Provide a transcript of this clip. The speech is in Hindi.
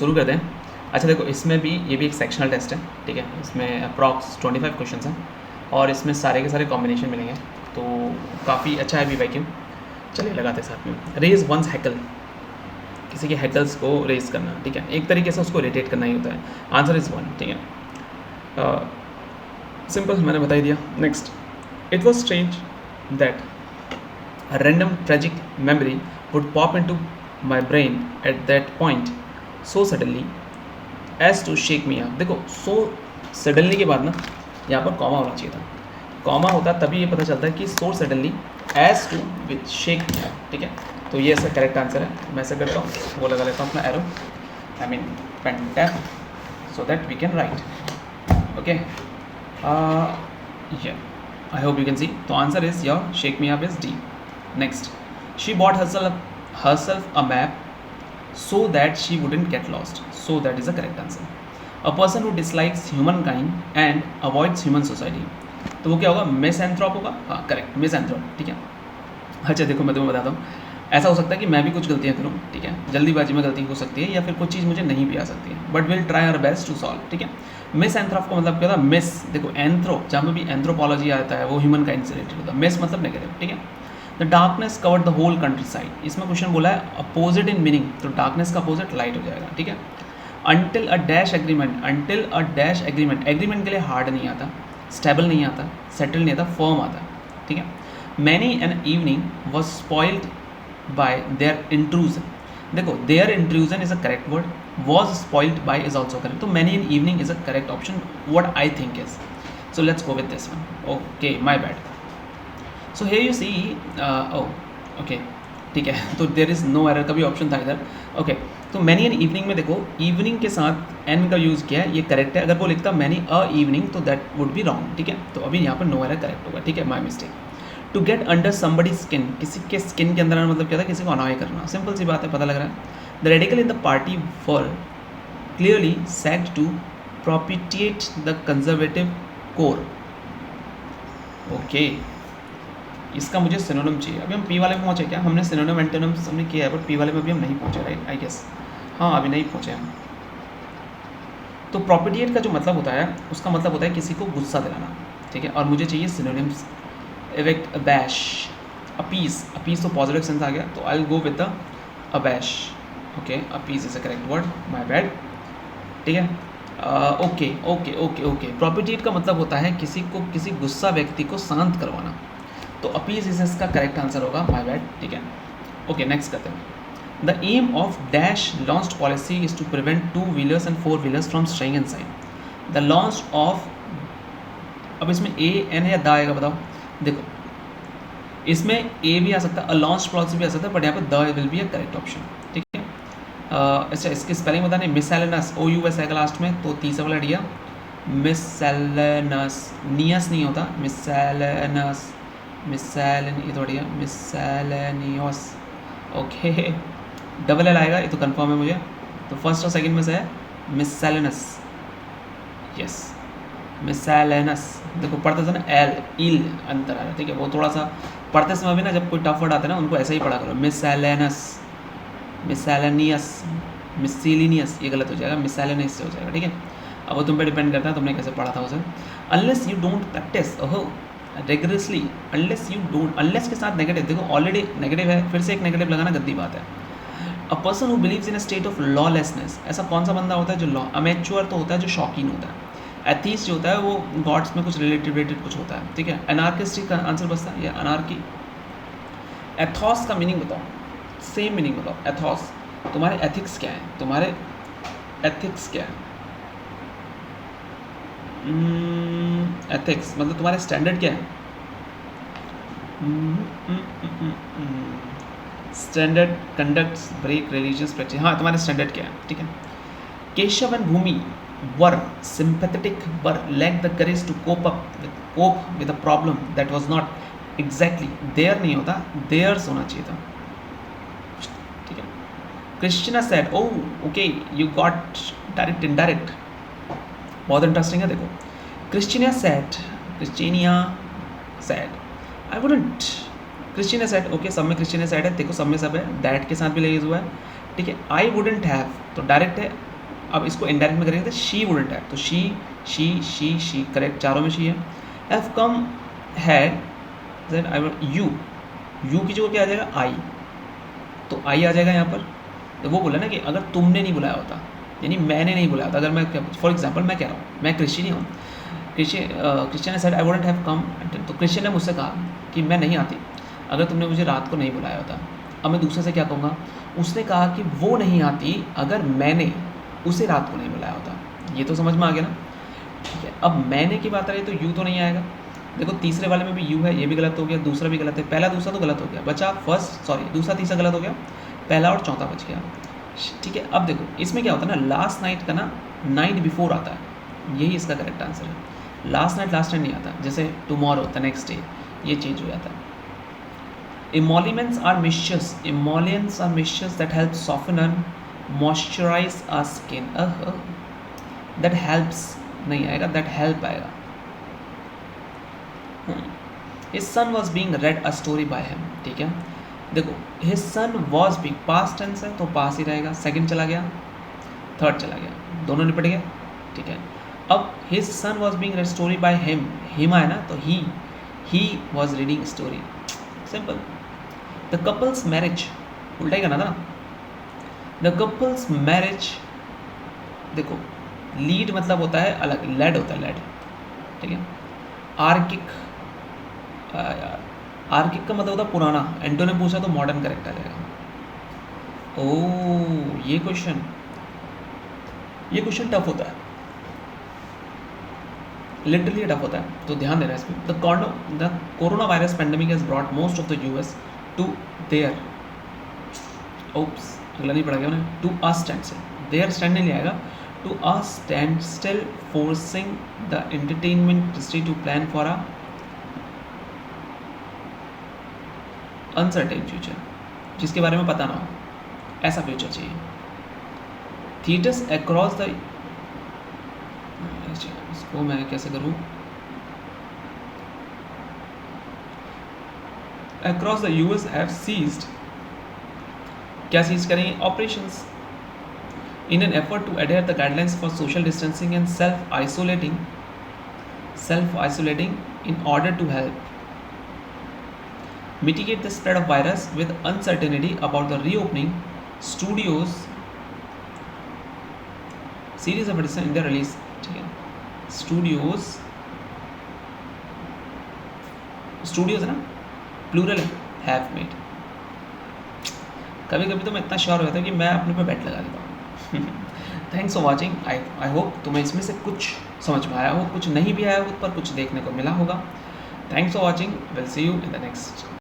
शुरू करते हैं। अच्छा देखो, इसमें भी ये भी एक सेक्शनल टेस्ट है, ठीक है। इसमें अप्रॉक्स 25 क्वेश्चन हैं और इसमें सारे के सारे कॉम्बिनेशन मिलेंगे, तो काफ़ी अच्छा है VYQ। चलिए लगाते हैं साथ में। रेज वंस हैकल, किसी के हैकल्स को रेज करना, ठीक है, एक तरीके से उसको इरिटेट करना ही होता है। आंसर इज़ 1, ठीक है, सिंपल, मैंने बता ही दिया। Next, it was strange that a random tragic memory would pop into my brain at that point so suddenly as to shake me up। देखो, so suddenly के बाद ना यहाँ पर कॉमा होना चाहिए था। कॉमा होता तभी ये पता चलता है कि so suddenly as to with shake me up, ठीक है। तो ये ऐसा करेक्ट आंसर है। मैं ऐसा करता हूँ, वो लगा लेता हूँ अपना arrow, I mean pen tap, so that we can write. Okay, I hope you can see. तो answer is your shake me up is D। Next, she bought herself a map so that she wouldn't get lost. So that is the correct answer. A person who dislikes humankind and avoids human society. तो वो क्या होगा? मिसएंथ्रोप होगा। हाँ करेक्ट, मिसएंथ्रोप, ठीक है। अच्छा देखो, मैं तुम्हें बताता हूँ, ऐसा हो सकता है कि मैं भी कुछ गलतियाँ करूँ, ठीक है, जल्दीबाजी में गलती हो सकती है, या फिर कुछ चीज़ मुझे नहीं भी आ सकती है, but will try our best to solve, ठीक है। मिसएंथ्रोप का मतलब क्या होता है? मिस, देखो एंथ्रो, जहाँ पे भी एंथ्रोपोलॉजी आता है वो ह्यूमन काइंड से रिलेटेड होता है। मिस मतलब नेगेटिव, ठीक है। The darkness covered the whole countryside, इसमें क्वेश्चन बोला है अपोजिट इन मीनिंग, तो डार्कनेस का अपोजिट लाइट हो जाएगा, ठीक है। Until a dash agreement, until a dash agreement, agreement के लिए हार्ड नहीं आता, स्टेबल नहीं आता, सेटल नहीं आता, फर्म आता है, ठीक है। Many an evening was spoiled by their intrusion, देखो their intrusion is a correct word, was spoiled by is also correct, तो many in evening is a correct option, what I think is. So let's go with this one. Okay, my bad. So here you see, okay ठीक है, तो देर इज़ नो एरर का भी ऑप्शन था इधर। ओके, तो मैनी एन इवनिंग में देखो, इवनिंग के साथ एन का यूज़ किया है, ये करेक्ट है। अगर वो लिखता मैनी अ इवनिंग तो दैट वुड बी रॉन्ग, ठीक है। तो अभी यहाँ पर नो एरर करेक्ट होगा, ठीक है, my mistake. To get under somebody skin, किसी के स्किन के अंदर आना मतलब क्या था? किसी को अनॉय करना, सिंपल सी बात है, पता लग रहा है। The radical in the party were clearly set to propitiate the conservative core. Okay, इसका मुझे सिनोनिम चाहिए। अभी हम P वाले में पहुँचे क्या? हमने सिनोनिम एंटोनिम्स हमने किया है, बट P वाले में भी हम नहीं पहुँचे, राइट, आई गेस। हाँ, अभी नहीं पहुँचे हम। तो प्रोपिटिएट का जो मतलब होता है, उसका मतलब होता है किसी को गुस्सा दिलाना, ठीक है। और मुझे चाहिए सिनोनिम्स, एविक्ट, अबैश, अपीस, अपीस तो पॉजिटिव सेंस आ गया, तो I will go with the abash. Okay, appease is a correct word, my bad, ठीक है। Okay okay okay okay, propitiate का मतलब होता है किसी को, किसी गुस्सा व्यक्ति को शांत करवाना, तो अपीज इज इसका करेक्ट आंसर होगा, माय बैड, ठीक है। ओके, नेक्स्ट करते हैं। The aim of dash launched policy is to prevent 2 wheelers and 4 wheelers from straying inside. The launch of, अब इसमें ए एन या द आएगा, बताओ। देखो, इसमें ए भी आ सकता है, अ लॉन्च पॉलिसी भी आ सकता है, बट यहाँ पर the will be a correct option, ठीक है। अच्छा, इसकी स्पेलिंग बताने, मिसैलेनस, OUS आएगा लास्ट में, तो तीसरा वाला डिया मिसैलेनस, नियस नहीं होता, मिसैलेनस, मिसैलन, ये थोड़ी है, मिसैलेनियस। ओके, डबल एल आएगा, ये तो कंफर्म है मुझे, तो फर्स्ट और सेकंड में से है मिसैलेनस, यस, मिसैलेनस। देखो पढ़ते समय एल इल अंतर आ रहा है, ठीक है, वो थोड़ा सा पढ़ते समय भी ना, जब कोई टफ वर्ड आते हैं ना, उनको ऐसा ही पढ़ा करो, मिसैलेनस, मिसैलेनियस, मिसैलेनियस, ये गलत हो जाएगा, मिसैलेनियस से हो जाएगा, ठीक है। अब वो तुम पे डिपेंड करता है तुमने कैसे पढ़ा था उसे। अनलेस यू डोंट प्रैक्टिस, ओहो, रेगुलसली, अनलेस यू डोंट, अनलेस के साथ नेगेटिव, देखो ऑलरेडी नेगेटिव है, फिर से एक नेगेटिव लगाना गंदी बात है। A person who believes in a state of lawlessness, ऐसा कौन सा बंदा होता है जो लॉ, अमेच्योर तो होता है जो शौकीन होता है, एथीस्ट जो होता है वो गॉड्स में कुछ रिलेटेड कुछ होता है, ठीक है। अनार्किस्ट का आंसर बचता है, या अनार्की। एथॉस का मीनिंग बताओ, सेम मीनिंग बताओ, एथॉस, तुम्हारे एथिक्स क्या है, तुम्हारे एथिक्स क्या है? एथिक्स मतलब तुम्हारे स्टैंडर्ड क्या है? Standard, conducts, break, religious practice, हाँ तुम्हारे स्टैंडर्ड क्या है, ठीक है। Keshav and Bhumi were sympathetic, were lack the courage to cope with a problem that was not exactly there, नहीं होता, देयर्स होना चाहिए था, ठीक है। Christina said, oh okay, you got direct indirect, बहुत इंटरेस्टिंग है। देखो, Christina said, I wouldn't, Christina said, okay, सब में क्रिस्टिनिया सैड है, देखो सब में सब है, दैट के साथ भी यूज हुआ है, ठीक है। आई वुडंट हैव, तो डायरेक्ट है, अब इसको इनडायरेक्ट में करेंगे तो शी वुडंट हैव, तो शी करेक्ट, चारों में शी है। Have come had then I you की जगह क्या आ जाएगा आई, तो आई आ जाएगा यहाँ पर। तो वो बोला ना कि अगर तुमने नहीं बुलाया होता, यानी मैंने नहीं बुलाया होता, अगर मैं फॉर एग्जांपल मैं कह रहा हूँ मैं क्रिश्चियन ही हूँ, क्रिश्चियन ने said I wouldn't have come, तो क्रिश्चियन ने मुझसे कहा कि मैं नहीं आती अगर तुमने मुझे रात को नहीं बुलाया होता। अब मैं दूसरे से क्या कहूँगा, उसने कहा कि वो नहीं आती अगर मैंने उसे रात को नहीं बुलाया होता। ये तो समझ में आ गया ना, ठीक है। अब मैंने की बात रही तो यू तो नहीं आएगा, देखो तीसरे वाले में भी यू है, ये भी गलत हो गया, दूसरा भी गलत है, पहला दूसरा तो गलत हो गया, बचा फर्स्ट सॉरी दूसरा तीसरा गलत हो गया, पहला और चौथा बच गया, ठीक है। अब देखो इसमें क्या होता है ना, लास्ट नाइट का ना नाइट बिफोर आता है, यही इसका करेक्ट आंसर है। लास्ट नाइट नहीं आता, जैसे टुमारो द नेक्स्ट डे, ये चेंज हो जाता है। Emollients are mischievous that help soften and moisturize our skin. That helps नहीं आएगा, that help आएगा। His son was being read a story by him, ठीक है। देखो his son was being past tense है तो पास ही रहेगा, सेकंड चला गया, थर्ड चला गया, दोनों निपट गए, ठीक है। अब his son was being read story by him आया ना, तो he was reading story, simple. The couples marriage उल्टा ही करना था ना, द कपल्स मैरिज, देखो लीड मतलब होता है अलग, लेड होता है लेड, ठीक है। आर्किक आर्किक का मतलब होता है पुराना, एंटो ने पूछा तो मॉडर्न करेक्ट आ जाएगा। ओ ये क्वेश्चन टफ होता है, लिटरली टफ होता है, तो ध्यान देना इसमें। The corona virus pandemic has brought most of the US to their, oops अगला नहीं पड़ा गया उन्हें, to a standstill, their stand नहीं आएगा, to a standstill forcing the entertainment industry to plan for a uncertain future, जिसके बारे में पता ना हो, ऐसा फ्यूचर चाहिए। थिएटर्स अक्रॉस द, इसको मैं कैसे करूँ, across the US have seized, क्या सीज करेंगे, operations in an effort to adhere the guidelines for social distancing and self-isolating in order to help mitigate the spread of virus with uncertainty about the reopening. Studios series of edition in their release, ठीक है। स्टूडियोज है ना, प्लूरल है, हैव मेड। कभी कभी तो मैं इतना श्योर हो जाता हूँ कि मैं अपने पे बेट लगा देता हूँ। Thanks for watching, I hope तुम्हें इसमें से कुछ समझ में आया हो, कुछ नहीं भी आया हो पर कुछ देखने को मिला होगा। Thanks for watching, will see you in the next.